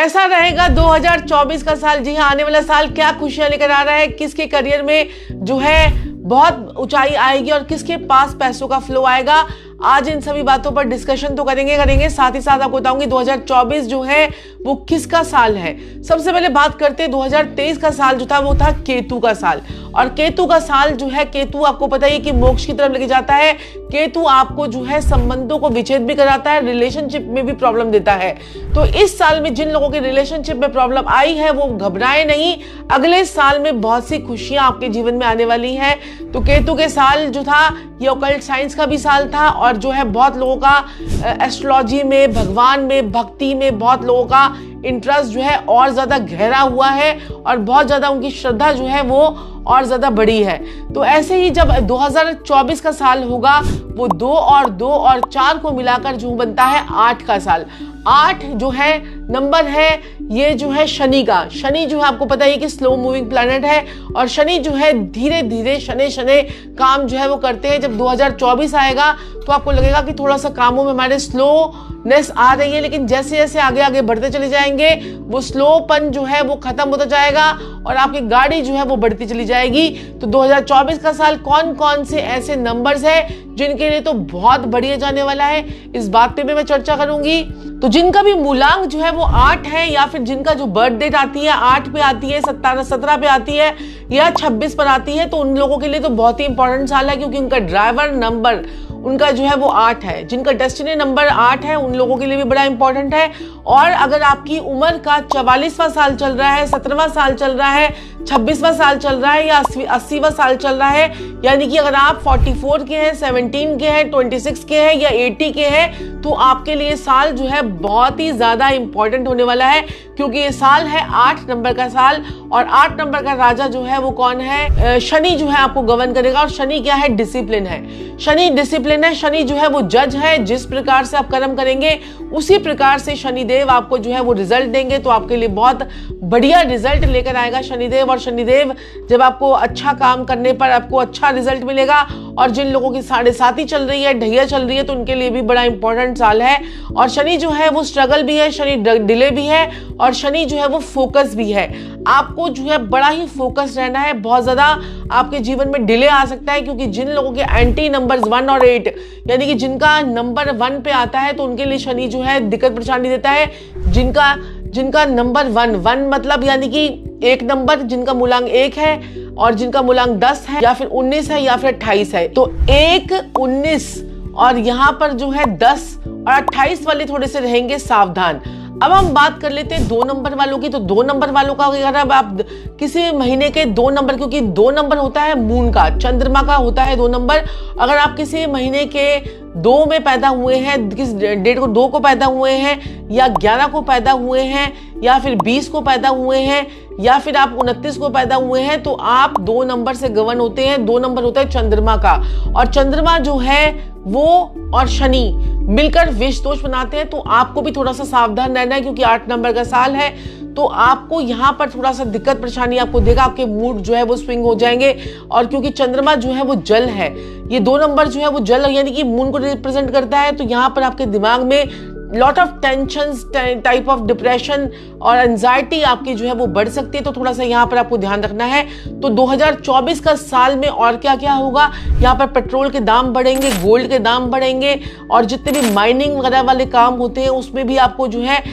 कैसा रहेगा 2024 का साल? जी हाँ, आने वाला साल क्या खुशियां लेकर आ रहा है, किसके करियर में जो है बहुत ऊंचाई आएगी और किसके पास पैसों का फ्लो आएगा। आज इन सभी बातों पर डिस्कशन तो करेंगे। साथ ही साथ आपको बताऊंगी 2024 जो है वो किसका साल है। सबसे पहले बात करते हैं 2023 का साल जो था वो था केतु का साल। और केतु का साल जो है, केतु आपको पता ही कि मोक्ष की तरफ लेके जाता है। केतु आपको जो है संबंधों को विच्छेद भी कराता है, रिलेशनशिप में भी प्रॉब्लम देता है। तो इस साल में जिन लोगों के रिलेशनशिप में प्रॉब्लम आई है वो घबराए नहीं, अगले साल में बहुत सी खुशियां आपके जीवन में आने वाली हैं। तो केतु के साल जो था ये ऑकल्ट साइंस का भी साल था और जो है बहुत लोगों का एस्ट्रोलॉजी में, भगवान में, भक्ति में बहुत लोगों का इंटरेस्ट जो है और ज्यादा गहरा हुआ है और बहुत ज्यादा उनकी श्रद्धा जो है वो और ज्यादा बड़ी है। तो ऐसे ही जब 2024 का साल होगा वो 2 और 4 को मिलाकर जो बनता है 8 का साल। 8 जो है नंबर है ये जो है शनि का। शनि जो है आपको पता ही कि स्लो मूविंग प्लैनेट है और शनि जो है धीरे धीरे शनि काम जो है वो करते हैं। जब 2024 आएगा तो आपको लगेगा कि थोड़ा सा कामों में हमारे स्लोनेस आ रही है, लेकिन जैसे जैसे आगे आगे बढ़ते चले जाएंगे वो स्लोपन जो है वो खत्म होता जाएगा और आपकी गाड़ी जो है वो बढ़ती चली जाएगी। तो 2024 का साल कौन कौन से ऐसे नंबर्स है जिनके लिए तो बहुत बढ़िया जाने वाला है, इस बात पे भी मैं चर्चा करूंगी। तो जिनका भी मूलांक जो है वो 8 है या फिर जिनका जो बर्थ डेट आती है 8 पे आती है, 17 पे आती है या 26 पर आती है, तो उन लोगों के लिए तो बहुत ही इंपॉर्टेंट साल है क्योंकि उनका ड्राइवर नंबर उनका जो है वो 8 है। जिनका डेस्टिनी नंबर 8 है उन लोगों के लिए भी बड़ा इंपॉर्टेंट है। और अगर आपकी उम्र का 44वां साल चल रहा है, 17वां साल चल रहा है, 26वां साल चल रहा है या 80वां साल चल रहा है, यानी कि अगर आप 44 के हैं, 17 के हैं, 26 के हैं या 80 के हैं, तो आपके लिए साल जो है बहुत ही ज्यादा इंपॉर्टेंट होने वाला है क्योंकि ये साल है 8 नंबर का साल। और 8 नंबर का राजा जो है वो कौन है? शनि जो है आपको गवर्न करेगा। और शनि क्या है? डिसिप्लिन है। शनि डिसिप्लिन है। शनि जो है वो जज है। जिस प्रकार से आप कर्म करेंगे उसी प्रकार से शनिदेव आपको जो है वो रिजल्ट देंगे। तो आपके लिए बहुत बढ़िया रिजल्ट लेकर आएगा शनिदेव। और शनिदेव जब आपको अच्छा काम करने पर आपको अच्छा रिजल्ट मिलेगा। और जिन लोगों की 7.5 चल रही है, ढैया चल रही है, तो उनके लिए भी बड़ा इंपॉर्टेंट साल है। और शनि जो है वो स्ट्रगल भी है, शनि डिले भी है और शनि जो है वो फोकस भी है। आपको जो है बड़ा ही फोकस रहना है। बहुत ज्यादा आपके जीवन में डिले आ सकता है क्योंकि जिन लोगों के एंटी नंबर्स 1 और 8 यानी कि जिनका नंबर 1 पे आता है तो उनके लिए शनि जो है दिक्कत परेशानी देता है। जिनका नंबर 1 मतलब यानी कि एक नंबर, जिनका मूलांक 1 है और जिनका मूलांक 10 है या फिर 19 है या फिर 28 है, तो 1, 19 और यहाँ पर जो है 10 और 28 वाले थोड़े से रहेंगे सावधान। अब हम बात कर लेते हैं 2 नंबर वालों की। तो 2 नंबर वालों का अगर आप किसी महीने के 2 नंबर, क्योंकि 2 नंबर होता है मून का, चंद्रमा का होता है 2 नंबर। अगर आप किसी महीने के 2 में पैदा हुए हैं, किस डेट को 2 को पैदा हुए हैं या 11 को पैदा हुए हैं या फिर 20 को पैदा हुए हैं या फिर आप 29 को पैदा हुए हैं, तो आप 2 नंबर से गवर्न होते हैं। 2 नंबर होता है चंद्रमा का और चंद्रमा जो है वो और शनि मिलकर विष दोष बनाते हैं। तो आपको भी थोड़ा सा सावधान रहना है क्योंकि 8 नंबर का साल है। तो आपको यहाँ पर थोड़ा सा दिक्कत परेशानी आपको देगा, आपके मूड जो है वो स्विंग हो जाएंगे। और क्योंकि चंद्रमा जो है वो जल है, ये 2 नंबर जो है वो जल यानी कि मून को रिप्रेजेंट करता है। तो यहाँ पर आपके दिमाग में lot of tensions, type of depression और एंजाइटी आपकी जो है वो बढ़ सकती है। तो थोड़ा सा यहाँ पर आपको ध्यान रखना है। तो 2024 का साल में और क्या क्या होगा? यहाँ पर पेट्रोल के दाम बढ़ेंगे, गोल्ड के दाम बढ़ेंगे और जितने भी माइनिंग वगैरह वाले काम होते हैं उसमें भी आपको जो है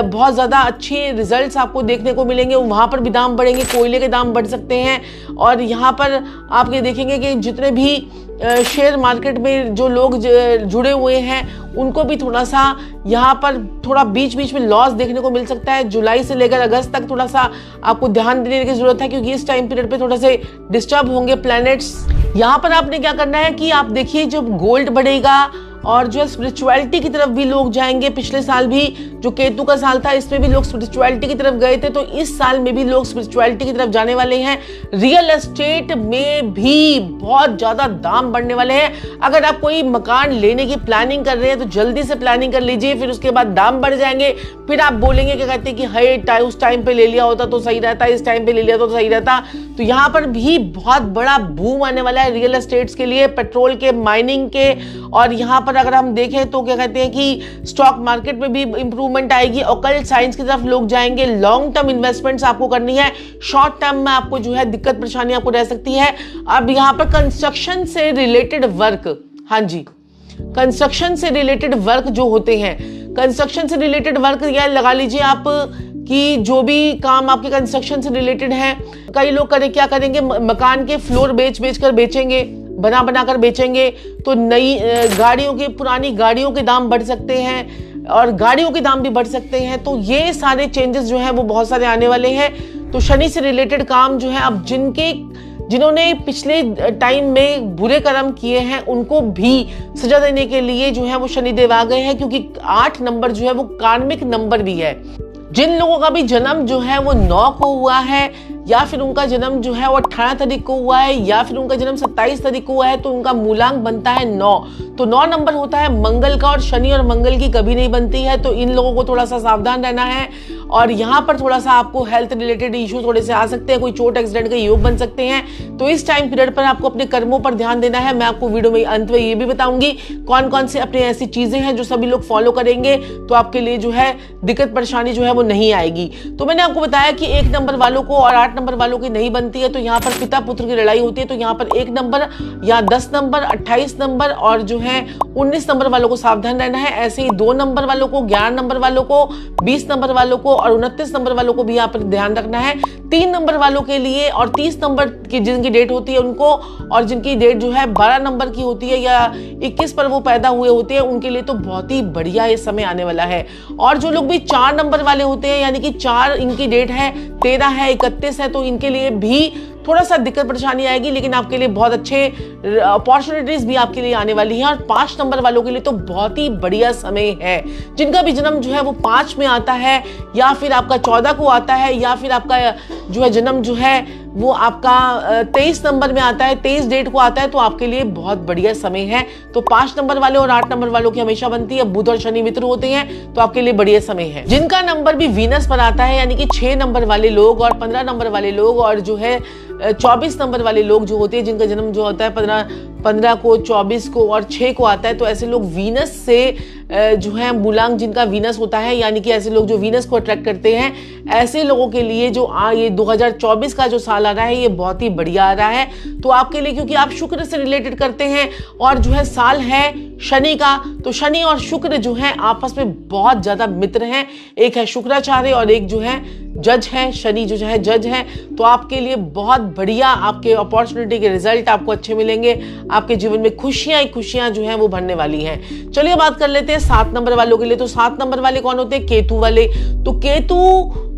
बहुत ज़्यादा अच्छी रिजल्ट्स आपको देखने को मिलेंगे। वहाँ पर भी दाम बढ़ेंगे, कोयले के दाम बढ़ सकते हैं। और यहाँ पर आप ये देखेंगे कि जितने भी शेयर मार्केट में जो लोग जुड़े हुए हैं उनको भी थोड़ा सा यहाँ पर थोड़ा बीच बीच में लॉस देखने को मिल सकता है। जुलाई से लेकर अगस्त तक थोड़ा सा आपको ध्यान देने की जरूरत है क्योंकि इस टाइम पीरियड पे थोड़ा से डिस्टर्ब होंगे प्लैनेट्स। यहाँ पर आपने क्या करना है कि आप देखिए जब गोल्ड बढ़ेगा और जो है स्पिरिचुअलिटी की तरफ भी लोग जाएंगे। पिछले साल भी जो केतु का साल था इसमें भी लोग स्पिरिचुअलिटी की तरफ गए थे, तो इस साल में भी लोग स्पिरिचुअलिटी की तरफ जाने वाले हैं। रियल एस्टेट में भी बहुत ज्यादा दाम बढ़ने वाले हैं। अगर आप कोई मकान लेने की प्लानिंग कर रहे हैं तो जल्दी से प्लानिंग कर लीजिए, फिर उसके बाद दाम बढ़ जाएंगे। फिर आप बोलेंगे क्या कहते हैं कि हाय उस टाइम पे ले लिया होता तो सही रहता, इस टाइम पे ले लिया तो सही रहता। तो यहाँ पर भी बहुत बड़ा बूम आने वाला है रियल एस्टेट्स के लिए, पेट्रोल के, माइनिंग के। और यहाँ पर अगर हम देखें तो क्या कहते हैं कि स्टॉक मार्केट में भी इंप्रूवमेंट आएगी, ऑकल्ट साइंस की तरफ लोग जाएंगे, लॉन्ग टर्म इन्वेस्टमेंट्स आपको करनी है, शॉर्ट टर्म में आपको जो है दिक्कत परेशानी आपको रह सकती है। अब यहाँ पर कंस्ट्रक्शन से रिलेटेड वर्क, हाँ जी, कंस्ट्रक्शन से रिलेटेड वर्क जो होते हैं, कंस्ट्रक्शन से रिलेटेड वर्क या लगा लीजिए आप कि जो भी काम आपके कंस्ट्रक्शन से रिलेटेड है, कई लोग क्या करेंगे, मकान के फ्लोर बेच कर बेचेंगे, बना कर बेचेंगे, तो नई गाड़ियों के, पुरानी गाड़ियों के दाम बढ़ सकते हैं और गाड़ियों के दाम भी बढ़ सकते हैं। तो ये सारे चेंजेस जो हैं वो बहुत सारे आने वाले हैं। तो शनि से रिलेटेड काम जो है, अब जिन्होंने पिछले टाइम में बुरे कर्म किए हैं उनको भी सजा देने के लिए जो है वो शनिदेव आ गए हैं, क्योंकि 8 नंबर जो है वो कार्मिक नंबर भी है। जिन लोगों का भी जन्म जो है वो 9 को हुआ है, या फिर उनका जन्म जो है वो 18 तारीख को हुआ है, या फिर उनका जन्म 27 तारीख को हुआ है, तो उनका मूलांक बनता है 9। तो 9 नंबर होता है मंगल का, और शनि और मंगल की कभी नहीं बनती है। तो इन लोगों को थोड़ा सा सावधान रहना है, और यहाँ पर थोड़ा सा आपको हेल्थ रिलेटेड इश्यू थोड़े से आ सकते हैं, कोई चोट एक्सीडेंट के योग बन सकते हैं। तो इस टाइम पीरियड पर आपको अपने कर्मों पर ध्यान देना है। मैं आपको वीडियो में अंत में ये भी बताऊंगी कौन कौन से अपने ऐसी चीजें हैं जो सभी लोग फॉलो करेंगे तो आपके लिए जो है दिक्कत परेशानी जो है वो नहीं आएगी। तो मैंने आपको बताया कि 1 नंबर वालों को और 8 नंबर वालों की नहीं बनती है, तो यहाँ पर पिता पुत्र की लड़ाई होती है। तो यहाँ पर 1 नंबर या 10 नंबर, 28 नंबर और जो है 19 नंबर वालों को सावधान रहना है। ऐसे ही 2 नंबर वालों को, 11 नंबर वालों को, 20 नंबर वालों को और 29 नंबर वालों को भी यहाँ पर ध्यान रखना है। 3 नंबर वालों के लिए और 30 नंबर की जिनकी डेट होती है उनको, और जिनकी डेट जो है 12 नंबर की होती है या 21 पर वो पैदा हुए होते हैं, उनके लिए तो बहुत ही बढ़िया ये समय आने वाला है। और जो लोग भी 4 नंबर वाले होते हैं, यानी कि 4 इनकी डेट है, 13 है, 31 है, तो इनके लिए भी थोड़ा सा दिक्कत परेशानी आएगी, लेकिन आपके लिए बहुत अच्छे अपॉर्चुनिटीज भी आपके लिए आने वाली हैं। और 5 नंबर वालों के लिए तो बहुत ही बढ़िया समय है। जिनका भी जन्म जो है वो 5 में आता है, या फिर आपका 14 को आता है, या फिर आपका जो है जन्म जो है वो आपका 23 नंबर में आता है, 23 डेट को आता है, तो आपके लिए बहुत बढ़िया समय है। तो 5 नंबर वाले और 8 नंबर वालों की हमेशा बनती है। बुध और शनि मित्र होते हैं, तो आपके लिए बढ़िया समय है। जिनका नंबर भी वीनस पर आता है, यानी कि 6 नंबर वाले लोग और 15 नंबर वाले लोग और जो है 24 नंबर वाले लोग जो होते हैं, जिनका जन्म जो होता है 15 को, 24 को और 6 को आता है, तो ऐसे लोग वीनस से जो है मूलांक जिनका वीनस होता है, यानी कि ऐसे लोग जो वीनस को अट्रैक्ट करते हैं, ऐसे लोगों के लिए जो ये 2024 का जो साल आ रहा है ये बहुत ही बढ़िया आ रहा है। तो आपके लिए, क्योंकि आप शुक्र से रिलेटेड करते हैं और जो है साल है शनि का, तो शनि और शुक्र जो है आपस में बहुत ज्यादा मित्र हैं। एक है शुक्राचार्य और एक जो है जज है, शनि जो है जज है। तो आपके लिए बहुत बढ़िया आपके अपॉर्चुनिटी के रिजल्ट आपको अच्छे मिलेंगे। आपके जीवन में खुशियां जो हैं वो भरने वाली हैं। चलिए बात कर लेते हैं 7 नंबर वालों के लिए। तो 7 नंबर वाले कौन होते हैं? केतु वाले। तो केतु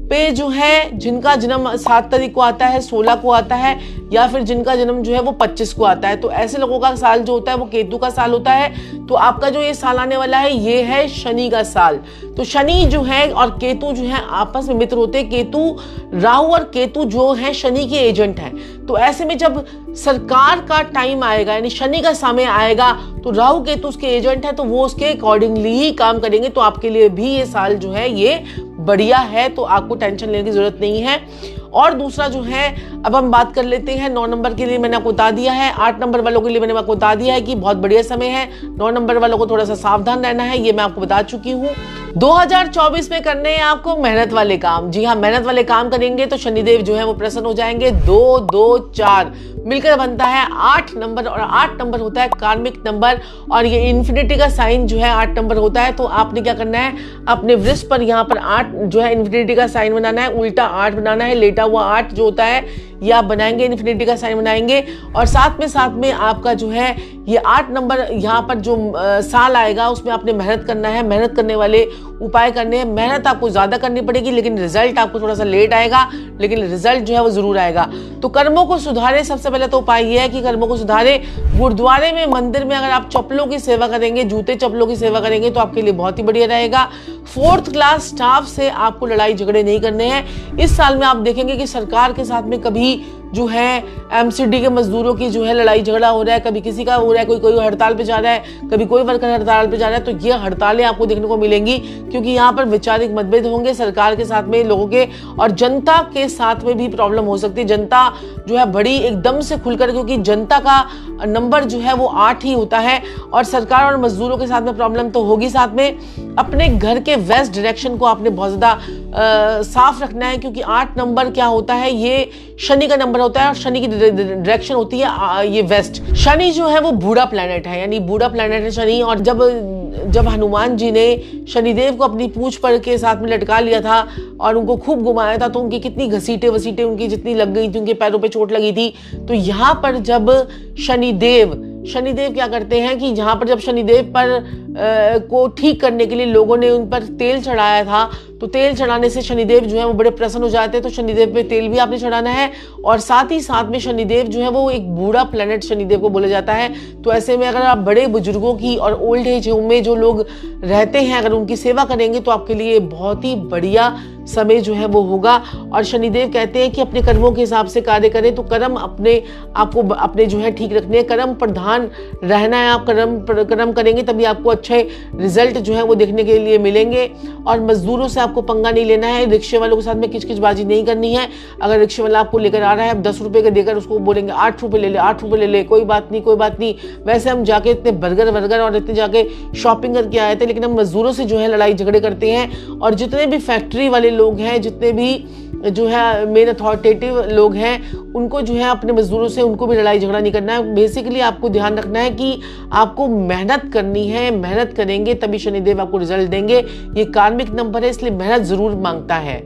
पे जो है जिनका जन्म 7 तारीख को आता है, 16 को आता है, या फिर जिनका जन्म जो है वो 25 को आता है, तो ऐसे लोगों का साल जो होता है वो केतु का साल होता है। तो आपका जो ये साल आने वाला है ये है शनि का साल। तो शनि जो है और केतु जो है आपस में मित्र होते हैं। केतु, राहु और केतु जो है शनि के एजेंट हैं। तो ऐसे में जब सरकार का टाइम आएगा, यानी शनि का समय आएगा, तो राहु केतु उसके एजेंट है, तो वो उसके अकॉर्डिंगली ही काम करेंगे। तो आपके लिए भी ये साल जो है ये बढ़िया है, तो आपको टेंशन लेने की जरूरत नहीं है। और दूसरा जो है, अब हम बात कर लेते हैं 9 नंबर के लिए मैंने आपको बता दिया है, 8 नंबर वालों के लिए मैंने आपको बता दिया है कि बहुत बढ़िया समय है। 9 नंबर वालों को थोड़ा सा सावधान रहना है, ये मैं आपको बता चुकी हूँ। 2024 में करने हैं आपको मेहनत वाले काम। जी हाँ, मेहनत वाले काम करेंगे तो शनिदेव जो है वो प्रसन्न हो जाएंगे। 2, 2, 4 मिलकर बनता है 8 नंबर, और 8 नंबर होता है कार्मिक नंबर, और ये इन्फिनिटी का साइन जो है 8 नंबर होता है। तो आपने क्या करना है, अपने वृष पर यहाँ पर 8 जो है इन्फिनिटी का साइन बनाना है, उल्टा 8 बनाना है, लेटा हुआ 8 जो होता है ये आप बनाएंगे, इन्फिनिटी का साइन बनाएंगे। और साथ में आपका जो है ये 8 नंबर यहाँ पर जो साल आएगा उसमें आपने मेहनत करना है। मेहनत करने वाले उपाय करने हैं। मेहनत आपको ज्यादा करनी पड़ेगी, लेकिन रिजल्ट आपको थोड़ा सा लेट आएगा, लेकिन रिजल्ट जो है वो जरूर आएगा। तो कर्मों को सुधारे, सबसे पहले तो उपाय ये है कि कर्मों को सुधारे। गुरुद्वारे में, मंदिर में अगर आप चप्पलों की सेवा करेंगे, जूते चप्पलों की सेवा करेंगे, तो आपके लिए बहुत ही बढ़िया रहेगा। 4th क्लास स्टाफ से आपको लड़ाई झगड़े नहीं करने हैं। इस साल में आप देखेंगे कि सरकार के साथ में कभी जो है एमसीडी के मजदूरों की जो है लड़ाई झगड़ा हो रहा है, कभी किसी का हो रहा है, कोई हड़ताल पे जा रहा है, कभी कोई वर्कर हड़ताल पे जा रहा है, तो ये हड़तालें आपको देखने को मिलेंगी, क्योंकि यहाँ पर वैचारिक मतभेद होंगे सरकार के साथ में, लोगों के और जनता के साथ में भी प्रॉब्लम हो सकती है। जनता जो है बड़ी एकदम से खुलकर, क्योंकि जनता का नंबर जो है वो 8 ही होता है, और सरकार और मजदूरों के साथ में प्रॉब्लम तो होगी। साथ में अपने घर के वेस्ट डायरेक्शन को आपने बहुत ज्यादा साफ रखना है, क्योंकि 8 नंबर क्या होता है, ये शनि का नंबर होता है और शनि की डायरेक्शन होती है ये वेस्ट। शनि जो है वो बूढ़ा प्लैनेट है, यानी बूढ़ा प्लैनेट है शनि। और जब हनुमान जी ने शनिदेव को अपनी पूंछ पर के साथ में लटका लिया था और उनको खूब घुमाया था, तो उनकी कितनी घसीटे वसीटे उनकी जितनी लग गई थी, उनके पैरों पे चोट लगी थी। तो यहाँ पर जब शनिदेव क्या करते हैं कि जहां पर जब शनिदेव पर को ठीक करने के लिए लोगों ने उन पर तेल चढ़ाया था, तो तेल चढ़ाने से शनिदेव जो है वो बड़े प्रसन्न हो जाते हैं। तो शनिदेव पे तेल भी आपने चढ़ाना है, और साथ ही साथ में शनिदेव जो है वो एक बूढ़ा प्लैनेट शनिदेव को बोला जाता है। तो ऐसे में अगर आप बड़े बुजुर्गों की और ओल्ड एज होम में जो लोग रहते हैं, अगर उनकी सेवा करेंगे तो आपके लिए बहुत ही बढ़िया समय जो है वो होगा। और शनिदेव कहते हैं कि अपने कर्मों के हिसाब से कार्य करें, तो कर्म आपको अपने जो है ठीक रखने हैं, कर्म प्रधान रहना है। आप कर्म करेंगे तभी आपको अच्छे रिजल्ट जो है वो देखने के लिए मिलेंगे। और मजदूरों से आपको पंगा नहीं लेना है, रिक्शे वालों के साथ में किचकिचबाजी नहीं करनी है। अगर रिक्शे वाला आपको लेकर आ रहा है, 10 रुपए का देकर उसको बोलेंगे 8 रुपए ले ले, 8 रुपए ले ले, कोई बात नहीं। वैसे हम जाके इतने बर्गर और इतने जाके शॉपिंग करके आए थे, लेकिन हम मजदूरों से जो है लड़ाई झगड़े करते हैं। और जितने भी फैक्ट्री वाले लोग हैं, जितने भी जो है मेन अथॉरिटेटिव लोग हैं, उनको जो है अपने मजदूरों से उनको भी लड़ाई झगड़ा नहीं करना है। बेसिकली आपको ध्यान रखना है कि आपको मेहनत करनी है, मेहनत करेंगे तभी शनिदेव आपको रिजल्ट देंगे। ये कार्मिक नंबर है, इसलिए मेहनत जरूर मांगता है।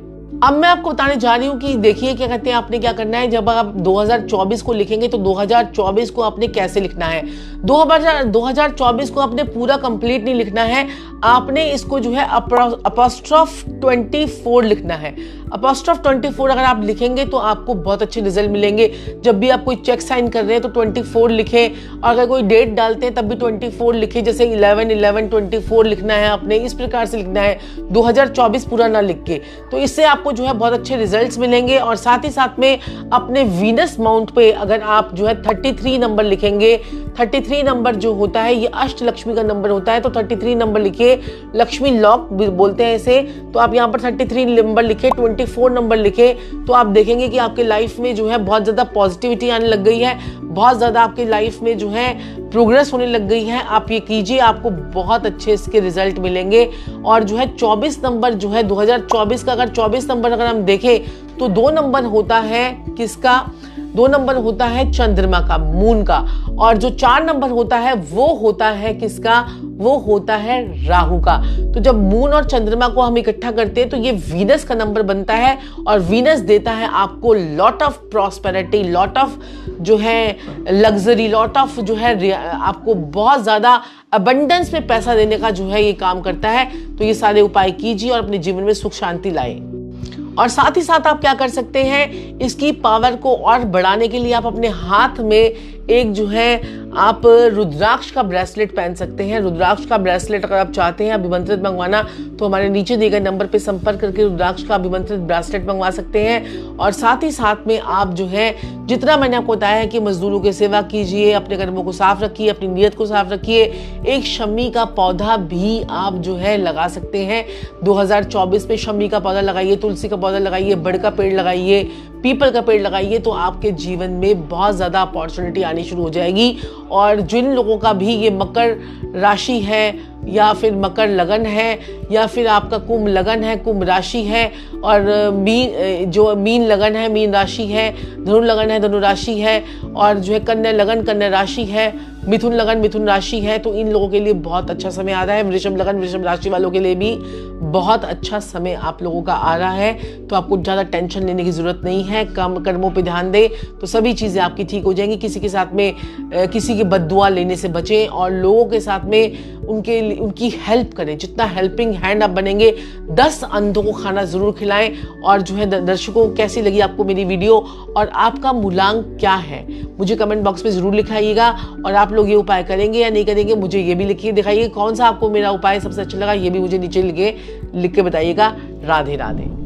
अब मैं आपको बताने जा रही हूँ कि देखिए क्या कहते हैं, आपने क्या करना है। जब आप 2024 को लिखेंगे तो 2024 को आपने कैसे लिखना है। 2024 को आपने पूरा कंप्लीट नहीं लिखना है, आपने इसको जो है अपॉस्ट्रोफ 24 लिखना है। अपॉस्ट्रोफ 24 अगर आप लिखेंगे तो आपको बहुत अच्छे रिजल्ट मिलेंगे। जब भी आप कोई चेक साइन कर रहे हैं तो 24 लिखें, और अगर कोई डेट डालते हैं तब भी 24 लिखें, जैसे 11/11/24 लिखना है आपने, इस प्रकार से लिखना है, 2024 पूरा ना लिख के। तो इससे आपको जो है बहुत अच्छे रिजल्ट्स मिलेंगे। और साथ ही साथ में अपने वीनस माउंट पे अगर आप जो है 33 नंबर लिखेंगे, 33 नंबर जो होता है ये अष्ट लक्ष्मी का नंबर होता है, तो 33 नंबर लिखिए, लक्ष्मी लॉक बोलते हैं इसे। तो आप यहाँ पर 33 नंबर लिखे, 24 नंबर लिखे, तो आप देखेंगे कि आपके लाइफ में जो है बहुत ज्यादा पॉजिटिविटी आने लग गई है, बहुत ज्यादा आपकी लाइफ में जो है प्रोग्रेस होने लग गई है। आप ये कीजिए, आपको बहुत अच्छे इसके रिजल्ट मिलेंगे। और जो है 24 नंबर जो है 2024 का, अगर 24 नंबर अगर हम देखें तो 2 नंबर होता है किसका, 2 नंबर होता है चंद्रमा का, मून का। और जो 4 नंबर होता है वो होता है किसका, वो होता है राहु का। तो जब मून और चंद्रमा को हम इकट्ठा करते हैं तो ये वीनस का नंबर बनता है, और वीनस देता है आपको lot of prosperity, lot of जो है लग्जरी, लॉट ऑफ जो है आपको बहुत ज्यादा अबंडेंस में पैसा देने का जो है ये काम करता है। तो ये सारे उपाय कीजिए और अपने जीवन में सुख शांति लाए। और साथ ही साथ आप क्या कर सकते हैं, इसकी पावर को और बढ़ाने के लिए आप अपने हाथ में एक जो है आप रुद्राक्ष का ब्रेसलेट पहन सकते हैं। रुद्राक्ष का ब्रेसलेट अगर आप चाहते हैं अभिमंत्रित मंगवाना, तो हमारे नीचे दिए गए नंबर पे संपर्क करके रुद्राक्ष का अभिमंत्रित ब्रेसलेट मंगवा सकते हैं। और साथ ही साथ में आप जो है जितना मैंने आपको बताया है कि मजदूरों की सेवा कीजिए, अपने कर्मों को साफ रखिए, अपनी नीयत को साफ रखिए। एक शमी का पौधा भी आप जो है लगा सकते हैं 2024 में। शमी का पौधा लगाइए, तुलसी का पौधा लगाइए, बड़ का पेड़ लगाइए, पीपल का पेड़ लगाइए, तो आपके जीवन में बहुत ज्यादा अपॉर्चुनिटी आनी शुरू हो जाएगी। और जिन लोगों का भी ये मकर राशि है या फिर मकर लगन है या फिर आपका कुंभ लगन है, कुंभ राशि है, और मीन लगन है, मीन राशि है, धनु लगन है, धनु राशि है, और जो है कन्या लगन, कन्या राशि है, मिथुन लगन, मिथुन राशि है, तो इन लोगों के लिए बहुत अच्छा समय आ रहा है। वृषभ लगन, वृषभ राशि वालों के लिए भी बहुत अच्छा समय आप लोगों का आ रहा है। तो आपको ज़्यादा टेंशन लेने की जरूरत नहीं है, कम कर्मों पे ध्यान दें तो सभी चीज़ें आपकी ठीक हो जाएंगी। किसी के साथ में किसी की बद्दुआ लेने से बचें, और लोगों के साथ में उनकी हेल्प करें। जितना हेल्पिंग हैंड आप बनेंगे, 10 अंधों को खाना जरूर खिलाएं। और जो है दर्शकों, कैसी लगी आपको मेरी वीडियो और आपका मूलांक क्या है, मुझे कमेंट बॉक्स में जरूर लिखाइएगा। और आप लोग ये उपाय करेंगे या नहीं करेंगे, मुझे ये भी लिखिए, दिखाइए कौन सा आपको मेरा उपाय सबसे अच्छा लगा, ये भी मुझे नीचे लिख के बताइएगा। राधे राधे।